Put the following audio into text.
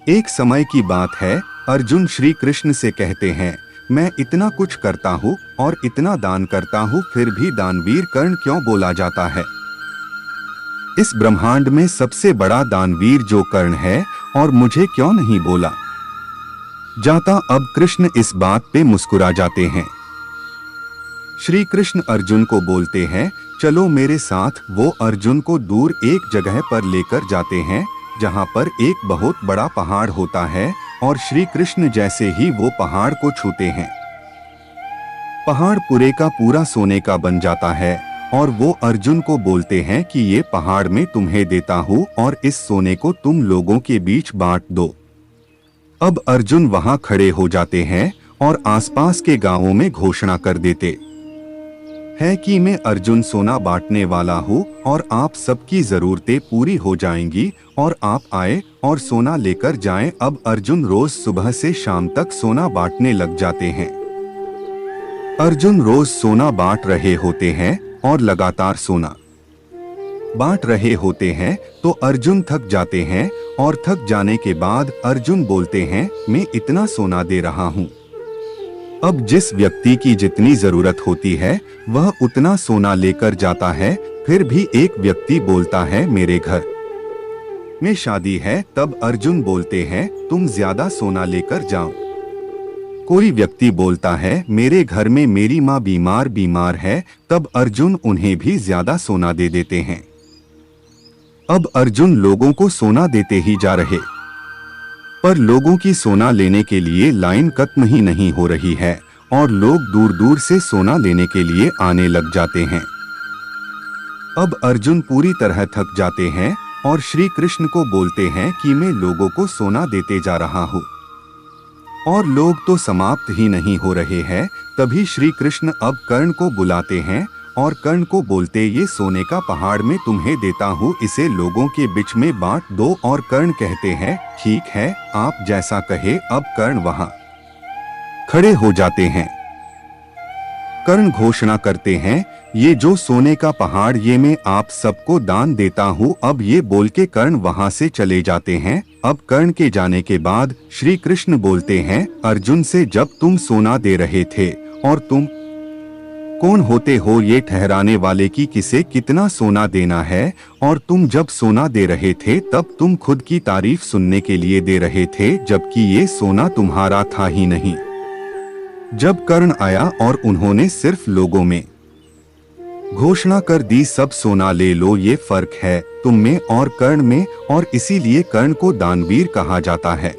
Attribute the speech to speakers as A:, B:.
A: एक समय की बात है, अर्जुन श्री कृष्ण से कहते हैं, मैं इतना कुछ करता हूँ और इतना दान करता हूँ, फिर भी दानवीर कर्ण क्यों बोला जाता है? इस ब्रह्मांड में सबसे बड़ा दानवीर जो कर्ण है, और मुझे क्यों नहीं बोला जाता? अब कृष्ण इस बात पे मुस्कुरा जाते हैं। श्री कृष्ण अर्जुन को बोलते हैं, चलो मेरे साथ। वो अर्जुन को दूर एक जगह पर लेकर जाते हैं, जहां पर एक बहुत बड़ा पहाड़ होता है, और श्री कृष्ण जैसे ही वो पहाड़ को छूते हैं, पहाड़ पूरे का पूरा सोने का बन जाता है, और वो अर्जुन को बोलते हैं कि ये पहाड़ मैं तुम्हें देता हूँ और इस सोने को तुम लोगों के बीच बांट दो। अब अर्जुन वहां खड़े हो जाते हैं और आसपास के गांवों में घोषणा कर देते है कि मैं अर्जुन सोना बांटने वाला हूँ और आप सबकी जरूरतें पूरी हो जाएंगी और आप आए और सोना लेकर जाएं। अब अर्जुन रोज सुबह से शाम तक सोना बांटने लग जाते हैं। अर्जुन रोज सोना बांट रहे होते हैं और लगातार सोना बांट रहे होते हैं, तो अर्जुन थक जाते हैं और थक जाने के बाद अर्जुन बोलते हैं, मैं इतना सोना दे रहा हूँ। अब जिस व्यक्ति की जितनी जरूरत होती है वह उतना सोना लेकर जाता है। फिर भी एक व्यक्ति बोलता है, मेरे घर में शादी है। तब अर्जुन बोलते हैं, तुम ज्यादा सोना लेकर जाओ। कोई व्यक्ति बोलता है, मेरे घर में मेरी माँ बीमार है। तब अर्जुन उन्हें भी ज्यादा सोना दे देते हैं। अब अर्जुन लोगों को सोना देते ही जा रहे, पर लोगों की सोना लेने के लिए लाइन खत्म ही नहीं हो रही है और लोग दूर दूर से सोना लेने के लिए आने लग जाते हैं। अब अर्जुन पूरी तरह थक जाते हैं और श्री कृष्ण को बोलते हैं कि मैं लोगों को सोना देते जा रहा हूँ और लोग तो समाप्त ही नहीं हो रहे हैं। तभी श्री कृष्ण अब कर्ण को बुलाते हैं और कर्ण को बोलते, ये सोने का पहाड़ मैं तुम्हें देता हूँ, इसे लोगों के बीच में बांट दो। और कर्ण कहते हैं, ठीक है, आप जैसा कहे। अब कर्ण वहां खड़े हो जाते हैं। कर्ण घोषणा करते हैं, ये जो सोने का पहाड़ ये मैं आप सबको दान देता हूँ। अब ये बोल के कर्ण वहां से चले जाते हैं। अब कर्ण के जाने के बाद श्री कृष्ण बोलते हैं अर्जुन से, जब तुम सोना दे रहे थे और तुम कौन होते हो ये ठहराने वाले कि किसे कितना सोना देना है, और तुम जब सोना दे रहे थे तब तुम खुद की तारीफ सुनने के लिए दे रहे थे, जबकि ये सोना तुम्हारा था ही नहीं। जब कर्ण आया और उन्होंने सिर्फ लोगों में घोषणा कर दी, सब सोना ले लो, ये फर्क है तुम में और कर्ण में, और इसीलिए कर्ण को दानवीर कहा जाता है।